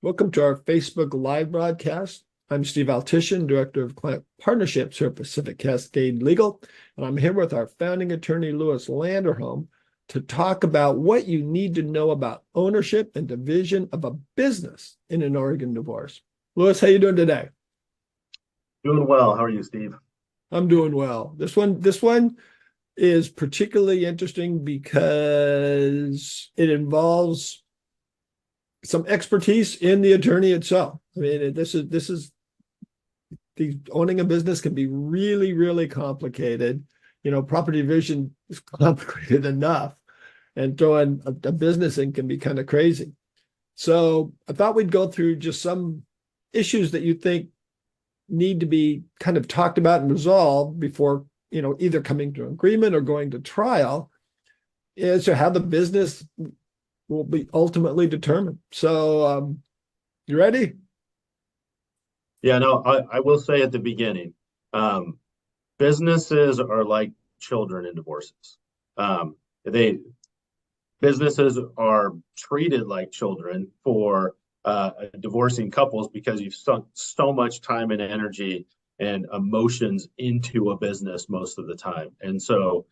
Welcome to our Facebook Live broadcast. I'm Steve Altishan, Director of Client Partnerships here at Pacific Cascade Legal, and I'm here with our founding attorney, Louis Landerholm, to talk about what you need to know about ownership and division of a business in an Oregon divorce. Louis, how you doing today? Doing well. How are you, Steve? I'm doing well. This one is particularly interesting because it involves some expertise in the attorney itself. I mean, this is owning a business can be really, really complicated. Property division is complicated enough, and throwing a business in can be kind of crazy. So I thought we'd go through just some issues that you think need to be kind of talked about and resolved before, either coming to an agreement or going to trial, as to how the business will be ultimately determined. So, you ready? Yeah, no, I will say at the beginning, um, businesses are like children in divorces. They businesses are treated like children for divorcing couples because you've sunk so much time and energy and emotions into a business most of the time. And so,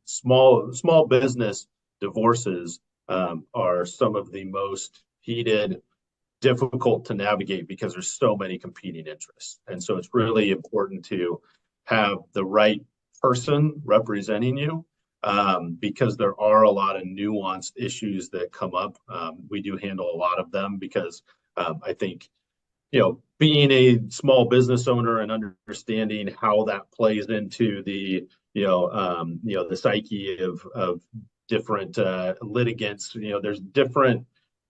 small business divorces are some of the most heated, difficult to navigate because there's so many competing interests. And so it's really important to have the right person representing you, because there are a lot of nuanced issues that come up. We do handle a lot of them because I think, being a small business owner and understanding how that plays into the psyche of different litigants. There's different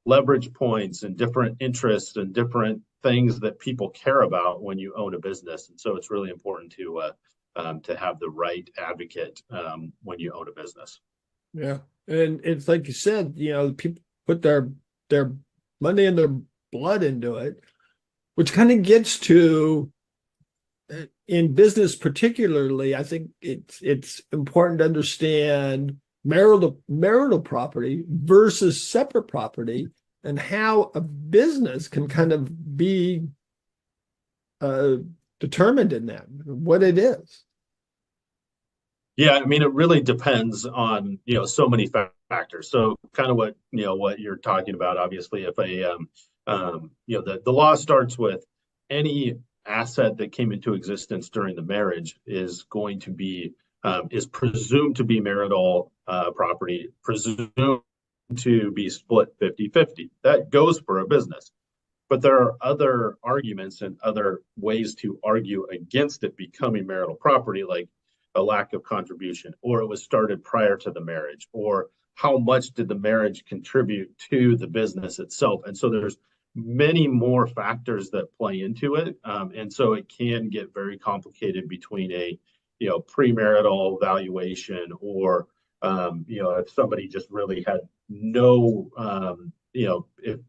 leverage points and different interests and different things that people care about when you own a business. And so it's really important to have the right advocate when you own a business. Yeah. And it's like you said, people put their money and their blood into it, which kind of gets to in business particularly, I think it's important to understand marital property versus separate property and how a business can kind of be uh, determined in that, what it is. Yeah, I mean, it really depends on, so many factors. So kind of what you're talking about, obviously, if the law starts with any asset that came into existence during the marriage is going to be, is presumed to be marital property, presumed to be split 50-50. That goes for a business. But there are other arguments and other ways to argue against it becoming marital property, like a lack of contribution, or it was started prior to the marriage, or how much did the marriage contribute to the business itself. And so there's many more factors that play into it. And so it can get very complicated between a premarital valuation or if somebody just really had no if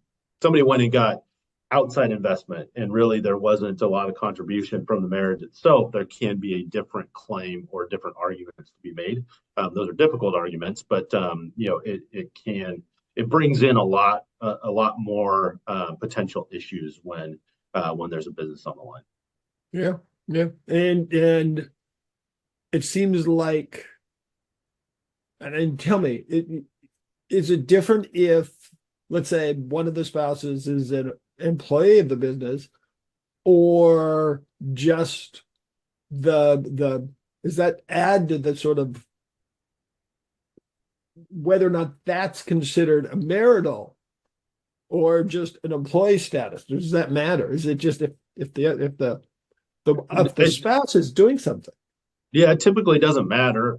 somebody went and got outside investment and really there wasn't a lot of contribution from the marriage itself, there can be a different claim or different arguments to be made. Those are difficult arguments, but it brings in a lot more potential issues when there's a business on the line. Yeah, yeah. And it seems like, and tell me, is it different if, let's say, one of the spouses is an employee of the business, or just the is that add to the sort of whether or not that's considered a marital or just an employee status? Does that matter? Is it just if the It, spouse is doing something? yeah, it typically doesn't matter.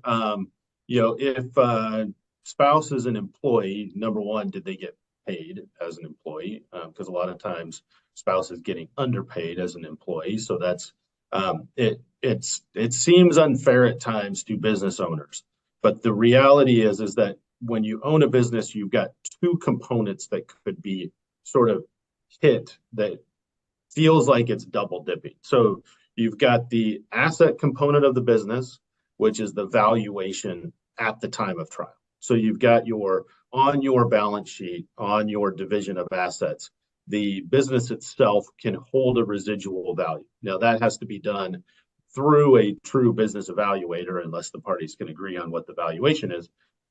If spouse is an employee, number one, did they get paid as an employee? Because a lot of times spouse is getting underpaid as an employee. So that's it seems unfair at times to business owners. But the reality is that when you own a business, you've got two components that could be sort of hit that feels like it's double dipping. So you've got the asset component of the business, which is the valuation at the time of trial. So you've got your on your balance sheet, on your division of assets, the business itself can hold a residual value. Now, that has to be done through a true business evaluator, unless the parties can agree on what the valuation is.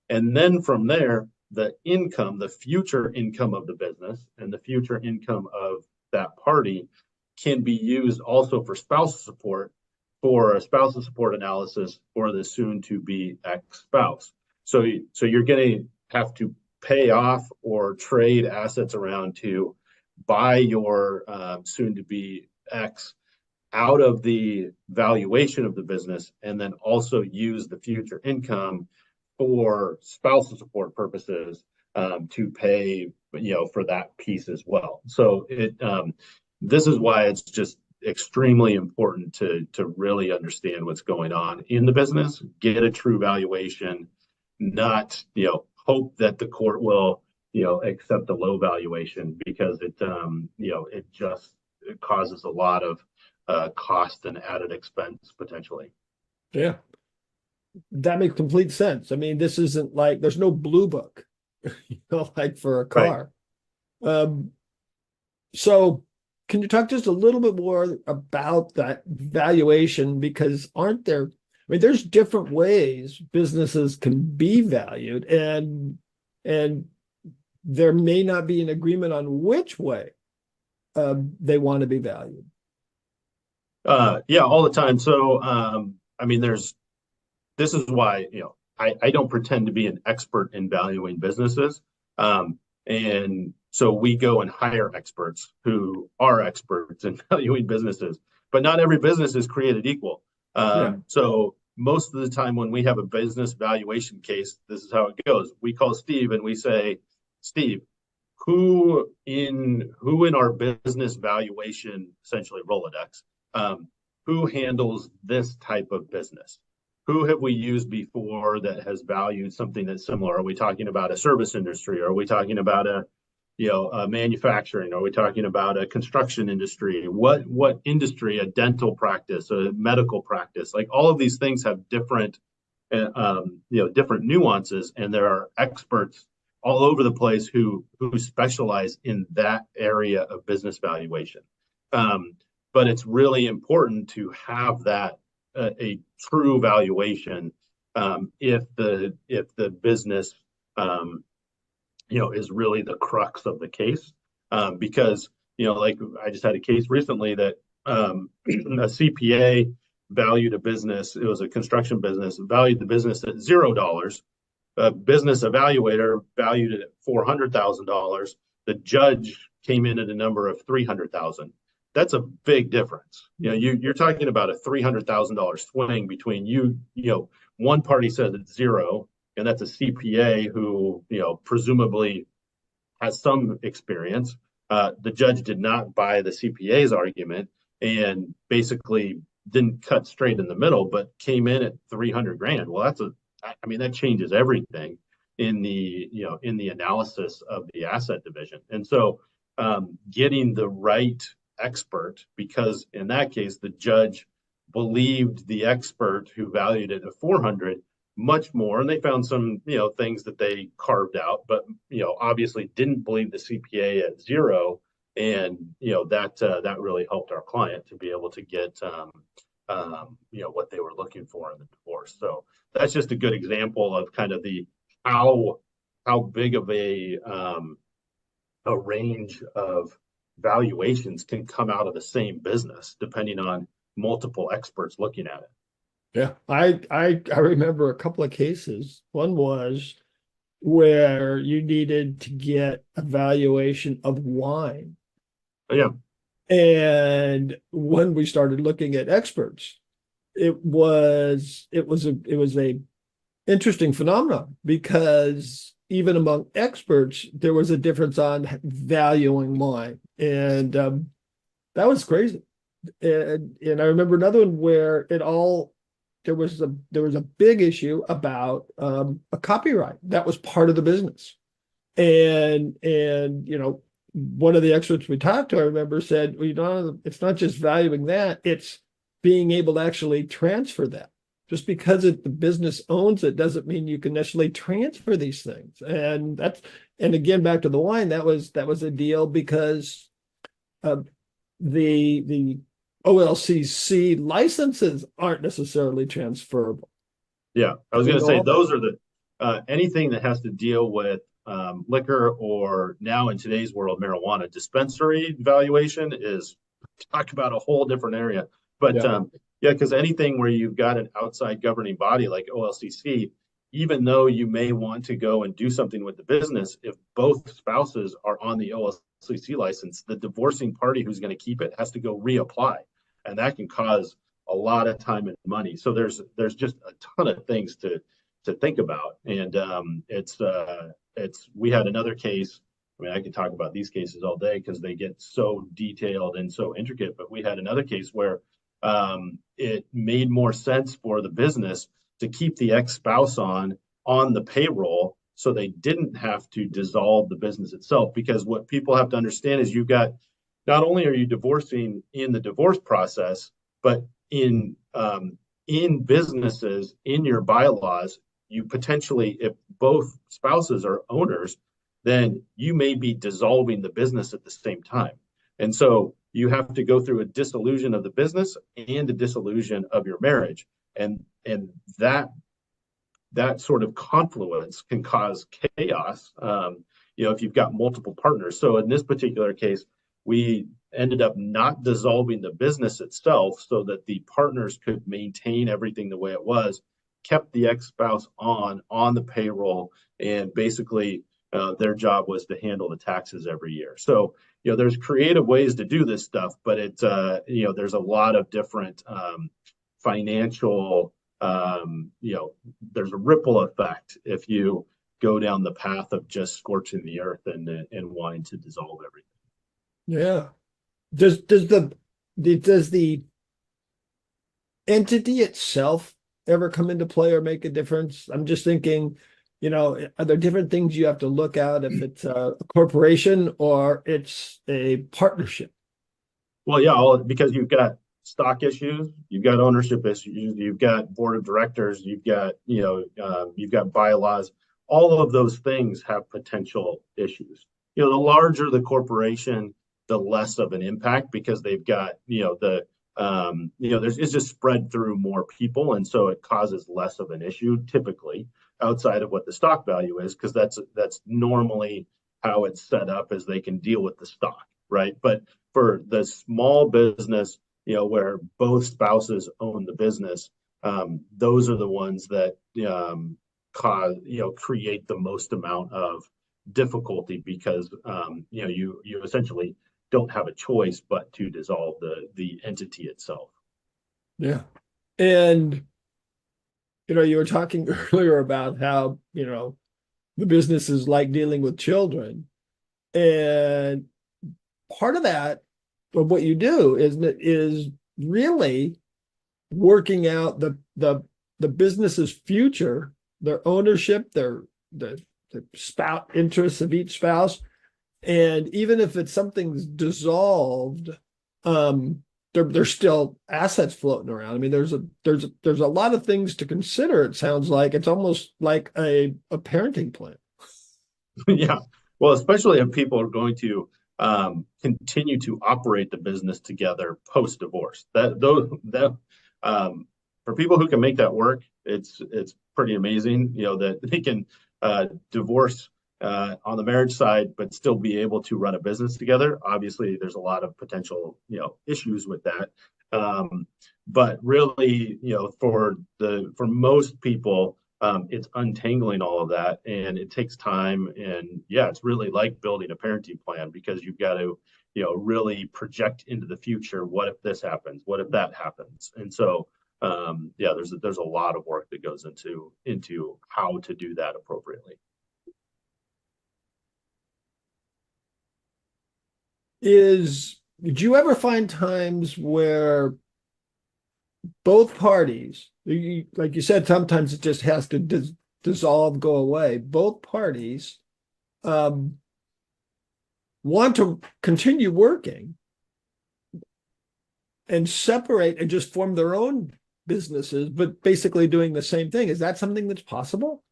And then from there, the income, the future income of the business and the future income of that party can be used also for spousal support, for a spousal support analysis for the soon to be ex-spouse. So you're going to have to pay off or trade assets around to buy your soon to be ex out of the valuation of the business, and then also use the future income for spousal support purposes to pay, for that piece as well. So this is why it's just extremely important to really understand what's going on in the business, get a true valuation, not hope that the court will accept a low valuation, because it just causes a lot of cost and added expense potentially. Yeah, that makes complete sense. I mean, this isn't like there's no blue book, like for a Right. car. So can you talk just a little bit more about that valuation? Because aren't there, I mean, there's different ways businesses can be valued, and there may not be an agreement on which way they want to be valued. Yeah, all the time. So I mean, this is why I don't pretend to be an expert in valuing businesses. And so we go and hire experts who are experts in valuing businesses, but not every business is created equal. Yeah. So most of the time when we have a business valuation case, this is how it goes. We call Steve and we say, Steve, who in our business valuation, essentially Rolodex, who handles this type of business? Who have we used before that has valued something that's similar? Are we talking about a service industry? Are we talking about a manufacturing? Are we talking about a construction industry? What industry? A dental practice, a medical practice? Like all of these things have different different nuances, and there are experts all over the place who specialize in that area of business valuation. But it's really important to have that a true valuation if the business is really the crux of the case, because like I just had a case recently that a CPA valued a business. It was a construction business, valued the business at $0. A business evaluator valued it at $400,000. The judge came in at a number of $300,000. That's a big difference. You're talking about a $300,000 swing between one party says it's zero, and that's a CPA who presumably has some experience. The judge did not buy the CPA's argument and basically didn't cut straight in the middle, but came in at 300 grand. Well, that changes everything in the analysis of the asset division. And so getting the right expert, because in that case, the judge believed the expert who valued it at 400 much more, and they found some things that they carved out, but obviously didn't believe the CPA at zero, and that really helped our client to be able to get what they were looking for in the divorce. So that's just a good example of kind of the how big of a range of valuations can come out of the same business depending on multiple experts looking at it. Yeah, I remember a couple of cases. One was where you needed to get a valuation of wine. Yeah. And when we started looking at experts, it was a interesting phenomenon, because even among experts, there was a difference on valuing wine. And that was crazy. And I remember another one where there was a big issue about a copyright that was part of the business. And one of the experts we talked to, I remember, said, well, it's not just valuing that, it's being able to actually transfer that. just because the business owns it doesn't mean you can necessarily transfer these things. And again, back to the wine, that was a deal because uh, the OLCC licenses aren't necessarily transferable. Yeah, I was We going to know say all that. those are the anything that has to deal with liquor, or now in today's world, marijuana dispensary valuation is talk about a whole different area. But Yeah. yeah, because anything where you've got an outside governing body like OLCC, even though you may want to go and do something with the business, if both spouses are on the OLCC license, the divorcing party who's going to keep it has to go reapply, and that can cause a lot of time and money. So there's just a ton of things to think about, and it's we had another case. I mean, I could talk about these cases all day because they get so detailed and so intricate. But we had another case where it made more sense for the business to keep the ex-spouse on the payroll so they didn't have to dissolve the business itself. Because what people have to understand is you've got, not only are you divorcing in the divorce process, but in businesses, in your bylaws, you potentially, if both spouses are owners, then you may be dissolving the business at the same time. And so you have to go through a dissolution of the business and a dissolution of your marriage. And that sort of confluence can cause chaos, if you've got multiple partners. So in this particular case, we ended up not dissolving the business itself so that the partners could maintain everything the way it was, kept the ex-spouse on the payroll, and basically their job was to handle the taxes every year. So, there's creative ways to do this stuff, but there's a lot of different financial, there's a ripple effect if you go down the path of just scorching the earth and wanting to dissolve everything. Yeah. Does the entity itself ever come into play or make a difference? I'm just thinking, are there different things you have to look at if it's a corporation or it's a partnership? Well, yeah, because you've got stock issues, you've got ownership issues, you've got board of directors, you've got bylaws. All of those things have potential issues. The larger the corporation, the less of an impact because they've got it's just spread through more people, and so it causes less of an issue typically outside of what the stock value is, because that's normally how it's set up, as they can deal with the stock, right? But for the small business, where both spouses own the business, those are the ones that create the most amount of difficulty because you essentially don't have a choice but to dissolve the entity itself. Yeah. And, you were talking earlier about how, the business is like dealing with children. And part of that, of what you do is really working out the business's future, their ownership, the spouse interests of each spouse. And even if it's something's dissolved, there's still assets floating around. I mean, there's a lot of things to consider. It sounds like it's almost like a parenting plan. Yeah. Well, especially if people are going to continue to operate the business together post divorce. For people who can make that work, it's pretty amazing. That they can divorce on the marriage side, but still be able to run a business together. Obviously, there's a lot of potential issues with that. But really, for most people, it's untangling all of that, and it takes time. And yeah, it's really like building a parenting plan, because you've got to, really project into the future. What if this happens? What if that happens? And so, yeah, there's a lot of work that goes into how to do that appropriately. Did you ever find times where both parties, like you said, sometimes it just has to dissolve, go away. Both parties um, want to continue working and separate and just form their own businesses, but basically doing the same thing. Is that something that's possible?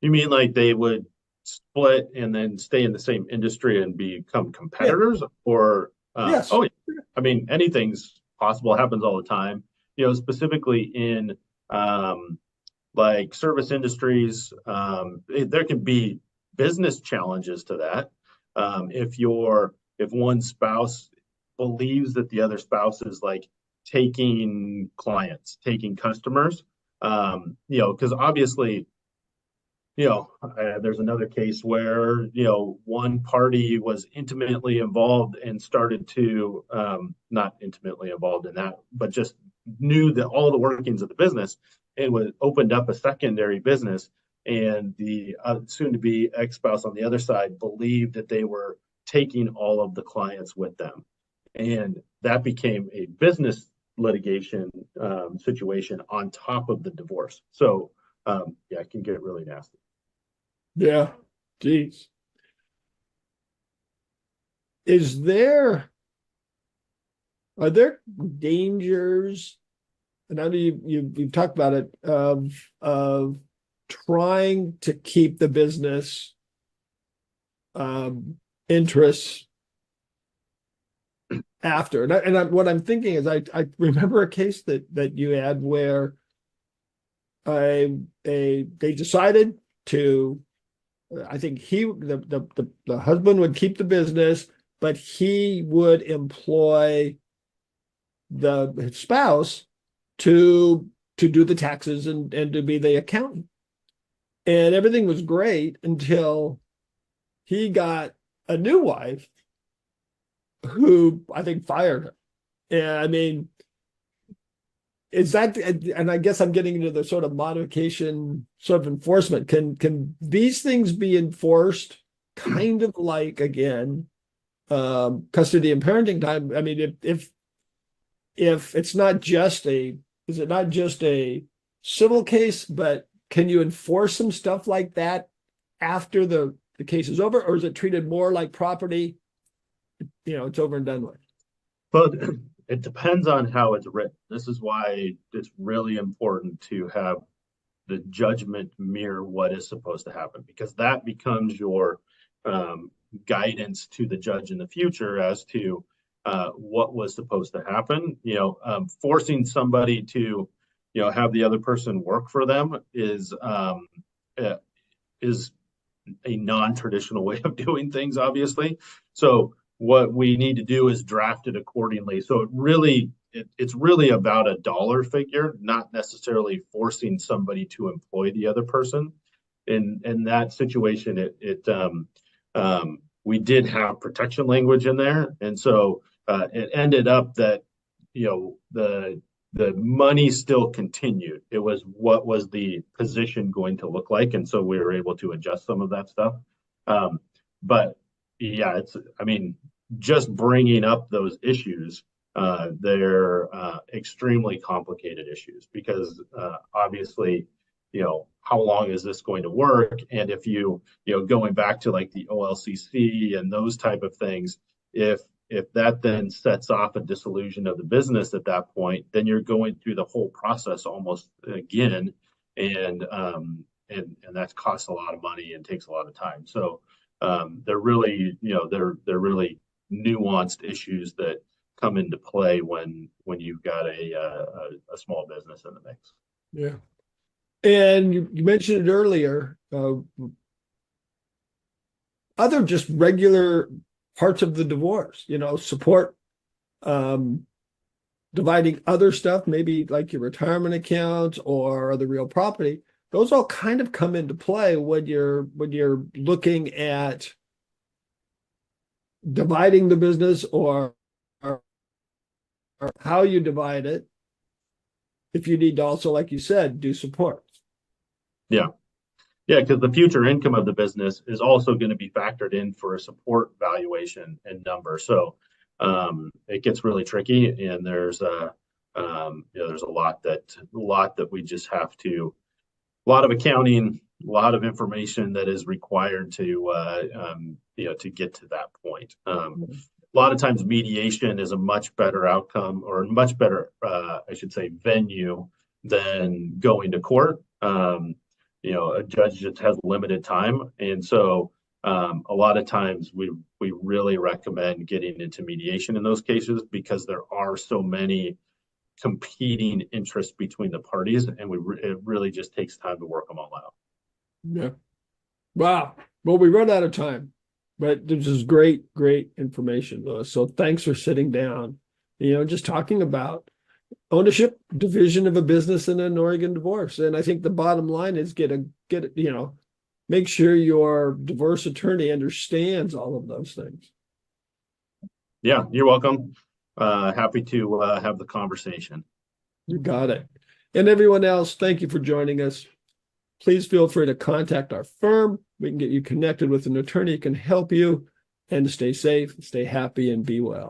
You mean like they would split and then stay in the same industry and become Yeah. competitors? Or, Yes. oh, yeah. I mean, anything's possible, happens all the time. Specifically in like service industries, there can be business challenges to that. If one spouse believes that the other spouse is like taking clients, taking customers, because obviously there's another case where, one party was intimately involved and started to, not intimately involved in that, but just knew that all the workings of the business and was opened up a secondary business. And the soon to be ex spouse on the other side believed that they were taking all of the clients with them. And that became a business litigation situation on top of the divorce. So, yeah, it can get really nasty. Yeah. Geez. Is there Are there dangers? And I know you've talked about it of trying to keep the business um, interests after. What I'm thinking is I remember a case that you had where they decided to. I think the husband would keep the business, but he would employ the spouse to do the taxes and to be the accountant. And everything was great until he got a new wife who I think fired him. And I mean, is that, and I guess I'm getting into the sort of modification sort of enforcement. Can these things be enforced kind of like, again, custody and parenting time? I mean, if it's not just is it not just a civil case, but can you enforce some stuff like that after the case is over, or is it treated more like property? It's over and done with. But it depends on how it's written. This is why it's really important to have the judgment mirror what is supposed to happen, because that becomes your guidance to the judge in the future as to what was supposed to happen. Forcing somebody to, have the other person work for them uh, is a non-traditional way of doing things, obviously. So what we need to do is draft it accordingly. So it's really about a dollar figure, not necessarily forcing somebody to employ the other person. In that situation, we did have protection language in there, and so it ended up that the money still continued. It was what was the position going to look like, and so we were able to adjust some of that stuff. But yeah, I mean, just bringing up those issues, they're extremely complicated issues because obviously, how long is this going to work? And if going back to like the OLCC and those type of things, if that then sets off a dissolution of the business at that point, then you're going through the whole process almost again, and that costs a lot of money and takes a lot of time. So they're really, they're really nuanced issues that come into play when you've got a small business in the mix. Yeah. And you mentioned it earlier, other just regular parts of the divorce, support, um, dividing other stuff, maybe like your retirement accounts or the real property. Those all kind of come into play when you're looking at dividing the business or how you divide it. If you need to also, like you said, do support. Yeah. Yeah, because the future income of the business is also going to be factored in for a support valuation and number. So it gets really tricky, and there's a lot that we just have to, a lot of accounting, a lot of information that is required to to get to that point. lot of times mediation is a much better outcome or a much better, I should say, venue than going to court. A judge just has limited time. And so a lot of times we really recommend getting into mediation in those cases because there are so many competing interests between the parties, and it really just takes time to work them all out. Yeah. Wow. Well, we run out of time, but this is great, great information, Louis. So thanks for sitting down, just talking about ownership, division of a business in an Oregon divorce. And I think the bottom line is make sure your divorce attorney understands all of those things. Yeah, you're welcome. Happy to have the conversation. You got it. And everyone else, thank you for joining us. Please feel free to contact our firm. We can get you connected with an attorney who can help you, and to stay safe, stay happy, and be well.